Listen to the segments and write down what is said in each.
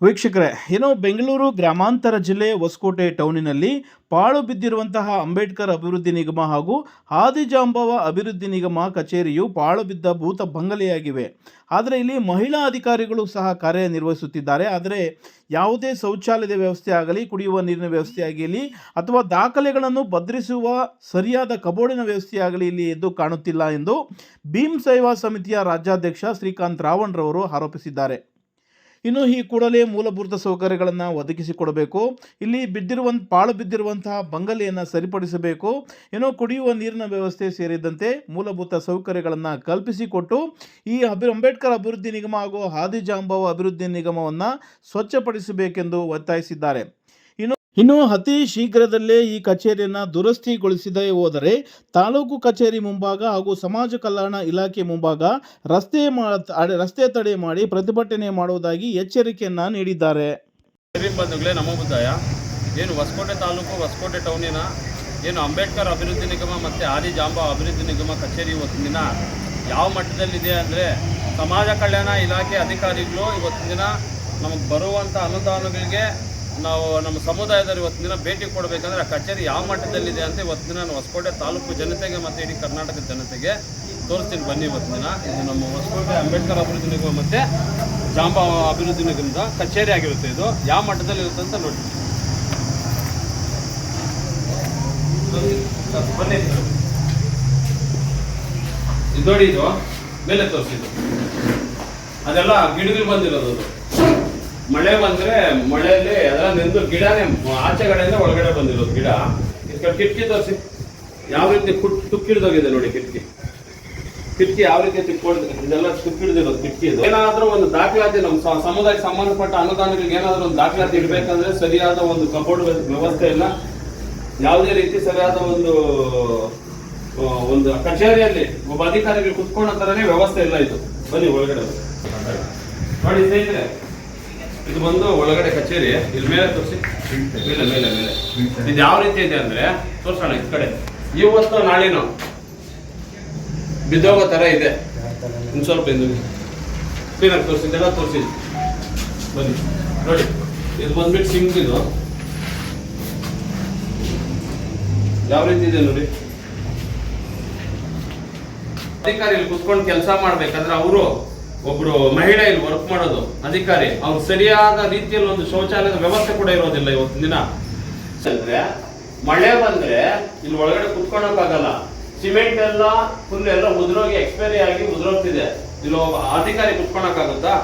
ವೀಕ್ಷಕರೇ, ಬೆಂಗಳೂರು ಗ್ರಾಮಾಂತರ ಜಿಲ್ಲೆ ಹೊಸಕೋಟೆ ಟೌನಿನಲ್ಲಿ ಪಾಳು ಬಿದ್ದಿರುವಂತಹ ಅಂಬೇಡ್ಕರ್ ಅಭಿವೃದ್ಧಿ ನಿಗಮ ಹಾಗೂ ಆದಿಜಾಂಬವ ಅಭಿವೃದ್ಧಿ ನಿಗಮ ಕಚೇರಿಯು ಪಾಳು ಬಿದ್ದ ಭೂತ ಬಂಗಲೆಯಾಗಿವೆ. ಆದರೆ ಇಲ್ಲಿ ಮಹಿಳಾ ಅಧಿಕಾರಿಗಳು ಸಹ ಕಾರ್ಯನಿರ್ವಹಿಸುತ್ತಿದ್ದಾರೆ. ಆದರೆ ಯಾವುದೇ ಶೌಚಾಲಯದ ವ್ಯವಸ್ಥೆ ಆಗಲಿ, ಕುಡಿಯುವ ನೀರಿನ ವ್ಯವಸ್ಥೆ ಆಗಲಿ ಅಥವಾ ದಾಖಲೆಗಳನ್ನು ಭದ್ರಿಸುವ ಸರಿಯಾದ ಕಬೋರ್ಡಿನ ವ್ಯವಸ್ಥೆ ಆಗಲಿ ಇಲ್ಲಿ ಎದ್ದು ಕಾಣುತ್ತಿಲ್ಲ ಎಂದು ಭೀಮ್ ಸೇವಾ ಸಮಿತಿಯ ರಾಜ್ಯಾಧ್ಯಕ್ಷ ಶ್ರೀಕಾಂತ್ ರಾವಣ್ರವರು ಆರೋಪಿಸಿದ್ದಾರೆ. ಇನ್ನು ಈ ಕೂಡಲೇ ಮೂಲಭೂತ ಸೌಕರ್ಯಗಳನ್ನು ಒದಗಿಸಿಕೊಡಬೇಕು. ಇಲ್ಲಿ ಪಾಳು ಬಿದ್ದಿರುವಂತಹ ಬಂಗಲೆಯನ್ನು ಸರಿಪಡಿಸಬೇಕು. ಕುಡಿಯುವ ನೀರಿನ ವ್ಯವಸ್ಥೆ ಸೇರಿದಂತೆ ಮೂಲಭೂತ ಸೌಕರ್ಯಗಳನ್ನು ಕಲ್ಪಿಸಿಕೊಟ್ಟು ಈ ಅಂಬೇಡ್ಕರ್ ಅಭಿವೃದ್ಧಿ ನಿಗಮ ಹಾಗೂ ಆದಿಜಾಂಬವ ಅಭಿವೃದ್ಧಿ ನಿಗಮವನ್ನು ಸ್ವಚ್ಛಪಡಿಸಬೇಕೆಂದು ಒತ್ತಾಯಿಸಿದ್ದಾರೆ. ಇನ್ನು ಅತಿ ಶೀಘ್ರದಲ್ಲೇ ಈ ಕಚೇರಿಯನ್ನು ದುರಸ್ತಿಗೊಳಿಸದೇ ಹೋದರೆ ತಾಲೂಕು ಕಚೇರಿ ಮುಂಭಾಗ ಹಾಗೂ ಸಮಾಜ ಕಲ್ಯಾಣ ಇಲಾಖೆ ಮುಂಭಾಗ ರಸ್ತೆ ತಡೆ ಮಾಡಿ ಪ್ರತಿಭಟನೆ ಮಾಡುವುದಾಗಿ ಎಚ್ಚರಿಕೆಯನ್ನು ನೀಡಿದ್ದಾರೆ. ಬಂಧುಗಳೇ, ನಮೋ ಬುದ್ಧಾಯ. ಏನು ಹೊಸಕೋಟೆ ತಾಲೂಕು ಹೊಸಕೋಟೆ ಟೌನಿನ ಅಂಬೇಡ್ಕರ್ ಅಭಿವೃದ್ಧಿ ನಿಗಮ ಮತ್ತು ಆದಿಜಾಂಬವ ಅಭಿವೃದ್ಧಿ ನಿಗಮ ಕಚೇರಿ ಇವತ್ತಿನ ದಿನ ಯಾವ ಮಟ್ಟದಲ್ಲಿದೆ ಅಂದರೆ, ಸಮಾಜ ಕಲ್ಯಾಣ ಇಲಾಖೆ ಅಧಿಕಾರಿಗಳು ಇವತ್ತಿನ ದಿನ ನಮಗೆ ಬರುವಂಥ ಅನುದಾನಗಳಿಗೆ ನಾವು ನಮ್ಮ ಸಮುದಾಯದವರು ಇವತ್ತಿನ ದಿನ ಭೇಟಿ ಕೊಡಬೇಕಂದ್ರೆ ಆ ಕಚೇರಿ ಯಾವ ಮಟ್ಟದಲ್ಲಿದೆ ಅಂತ ಇವತ್ತಿನ ನಾನು ಹೊಸಕೋಟೆ ತಾಲೂಕು ಜನತೆಗೆ ಮತ್ತು ಇಡೀ ಕರ್ನಾಟಕದ ಜನತೆಗೆ ತೋರಿಸ್ತೀನಿ. ಬನ್ನಿ, ಇವತ್ತಿನ ದಿನ ಇದು ನಮ್ಮ ಹೊಸಕೋಟೆ ಅಂಬೇಡ್ಕರ್ ಅಭಿವೃದ್ಧಿ ನಿಗಮ ಮತ್ತು ಜಾಂಬವ ಅಭಿವೃದ್ಧಿ ನಿಗಮದ ಕಚೇರಿ ಆಗಿರುತ್ತೆ. ಇದು ಯಾವ ಮಟ್ಟದಲ್ಲಿ ಇರುತ್ತೆ ಅಂತ ನೋಡಿ. ಬನ್ನಿ, ಇದು ನೋಡಿ, ಇದು ಮೇಲೆ ತೋರಿಸಿದ್ದು ಅದೆಲ್ಲ ಗಿಡಗಳು ಬಂದಿರೋದು. ಅದು ಮಳೆ ಬಂದರೆ ಮಳೆಯಲ್ಲಿ ಅದೆಲ್ಲ ನೆಂದು ಗಿಡನೇ ಆಚೆಗಡೆಯಿಂದ ಒಳಗಡೆ ಬಂದಿರೋದು ಗಿಡ. ಇದಕ್ಕೆ ಕಿಟಕಿ ತೋರಿಸಿ ಯಾವ ರೀತಿ ತುಕ್ಕಿಡ್ದೋಗಿದೆ ನೋಡಿ. ಕಿಟಕಿ ಯಾವ ರೀತಿ ತಿಕ್ಕೊಡ್ದು, ಇದೆಲ್ಲ ತುಕ್ಕಿಡ್ದಿರೋದು ಕಿಟಕಿ. ಇದು ಏನಾದರೂ ಒಂದು ದಾಖಲಾತಿ ನಮ್ಮ ಸಮುದಾಯಕ್ಕೆ ಸಂಬಂಧಪಟ್ಟ ಅನುದಾನಗಳಿಗೆ ಏನಾದರೂ ಒಂದು ದಾಖಲಾತಿ ಇಡಬೇಕಂದ್ರೆ ಸರಿಯಾದ ಒಂದು ಕಬೋರ್ಡ್ ವ್ಯವಸ್ಥೆ ಇಲ್ಲ. ಯಾವುದೇ ರೀತಿ ಸರಿಯಾದ ಒಂದು ಕಚೇರಿಯಲ್ಲಿ ಒಬ್ಬ ಅಧಿಕಾರಿಗಳು ಕುತ್ಕೊಳ್ಳೋ ಥರನೇ ವ್ಯವಸ್ಥೆ ಇಲ್ಲ. ಇದು ಬನ್ನಿ ಒಳಗಡೆ ನೋಡಿ ಸ್ನೇಹಿತರೆ, ಇದು ಬಂದು ಒಳಗಡೆ ಕಚೇರಿ. ಇಲ್ಲಿ ಮೇಲೆ ತೋರಿಸಿ, ಮೇಲೆ ಇದು ಯಾವ ರೀತಿ ಇದೆ ಅಂದ್ರೆ ತೋರ್ಸೋಣ. ಈ ಕಡೆ ಇವತ್ತು ನಾಳೆನೋ ಬಿದ್ದೋಗೋ ತರ ಇದೆ. ಇನ್ನು ಸ್ವಲ್ಪ ಕ್ಲೀನಾಗಿ ತೋರಿಸಿದ್ದೆಲ್ಲ ತೋರಿಸಿ. ಬನ್ನಿ ನೋಡಿ, ಇದು ಬಂದ್ಬಿಟ್ಟು ಸಿಂಕ್. ಇದು ಯಾವ ರೀತಿ ಇದೆ ನೋಡಿ. ಅಧಿಕಾರಿ ಇಲ್ಲಿ ಕುತ್ಕೊಂಡು ಕೆಲಸ ಮಾಡ್ಬೇಕಂದ್ರೆ ಅವರು ಒಬ್ರು ಮಹಿಳೆ ಇಲ್ಲಿ ವರ್ಕ್ ಮಾಡೋದು ಅಧಿಕಾರಿ, ಅವ್ರು ಸರಿಯಾದ ರೀತಿಯಲ್ಲಿ ಒಂದು ಶೌಚಾಲಯದ ವ್ಯವಸ್ಥೆ ಕೂಡ ಇರೋದಿಲ್ಲ ಇವತ್ತಿನ ದಿನ. ಅಂದ್ರೆ ಮಳೆ ಬಂದ್ರೆ ಇಲ್ಲಿ ಒಳಗಡೆ ಕುತ್ಕೊಳ್ಳೋಕ್ಕಾಗಲ್ಲ. ಸಿಮೆಂಟ್ ಎಲ್ಲ ಫುಲ್ ಎಲ್ಲ ಉದುರೋಗಿ ಎಕ್ಸ್ಪೈರಿ ಆಗಿ ಉದುರೋಗ್ತಿದೆ. ಇಲ್ಲಿ ಅಧಿಕಾರಿ ಕುತ್ಕೊಳ್ಳೋಕ್ಕಾಗುತ್ತಾ?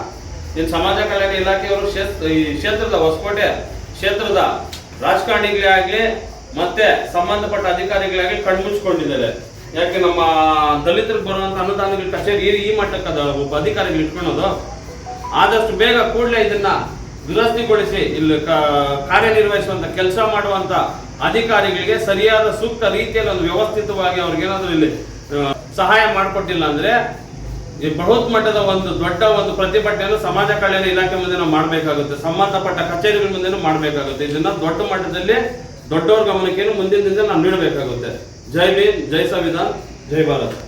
ಇನ್ನು ಸಮಾಜ ಕಲ್ಯಾಣ ಇಲಾಖೆಯವರು ಈ ಕ್ಷೇತ್ರದ ಹೊಸಕೋಟೆ ಕ್ಷೇತ್ರದ ರಾಜಕಾರಣಿಗಳೇ ಆಗ್ಲಿ ಮತ್ತೆ ಸಂಬಂಧಪಟ್ಟ ಅಧಿಕಾರಿಗಳಾಗ್ಲಿ ಕಣ್ಮುಚ್ಕೊಂಡಿದ್ದಾರೆ. ಯಾಕೆ ನಮ್ಮ ದಲಿತರಿಗೆ ಬರುವಂತ ಅನುದಾನಗಳ ಕಚೇರಿ ಈ ಮಟ್ಟಕ್ಕೆ ಒಬ್ಬ ಅಧಿಕಾರಿಗಳು ಇಟ್ಕೊಳ್ಳೋದು. ಆದಷ್ಟು ಬೇಗ ಕೂಡಲೇ ಇದನ್ನ ದುರಸ್ತಿಗೊಳಿಸಿ ಇಲ್ಲಿ ಕಾರ್ಯನಿರ್ವಹಿಸುವಂತ ಕೆಲಸ ಮಾಡುವಂತ ಅಧಿಕಾರಿಗಳಿಗೆ ಸರಿಯಾದ ಸೂಕ್ತ ರೀತಿಯಲ್ಲಿ ಒಂದು ವ್ಯವಸ್ಥಿತವಾಗಿ ಅವ್ರಿಗೇನಾದ್ರೂ ಇಲ್ಲಿ ಸಹಾಯ ಮಾಡಿಕೊಟ್ಟಿಲ್ಲ ಅಂದ್ರೆ ಈ ಬೃಹತ್ ಮಟ್ಟದ ಒಂದು ದೊಡ್ಡ ಒಂದು ಪ್ರತಿಭಟನೆಯನ್ನು ಸಮಾಜ ಕಲ್ಯಾಣ ಇಲಾಖೆ ಮುಂದೆ ನಾವು ಮಾಡಬೇಕಾಗುತ್ತೆ. ಸಂಬಂಧಪಟ್ಟ ಕಚೇರಿಗಳ ಮುಂದೆ ಮಾಡಬೇಕಾಗುತ್ತೆ. ಇದನ್ನ ದೊಡ್ಡ ಮಟ್ಟದಲ್ಲಿ ದೊಡ್ಡವ್ರ ಗಮನಕ್ಕೆ ಮುಂದಿನ ದಿನದಲ್ಲಿ ನಾವು ನೀಡಬೇಕಾಗುತ್ತೆ. ಜೈ ಭೀಮ್, ಜೈ ಸಂವಿಧಾನ್, ಜೈ ಭಾರತ್.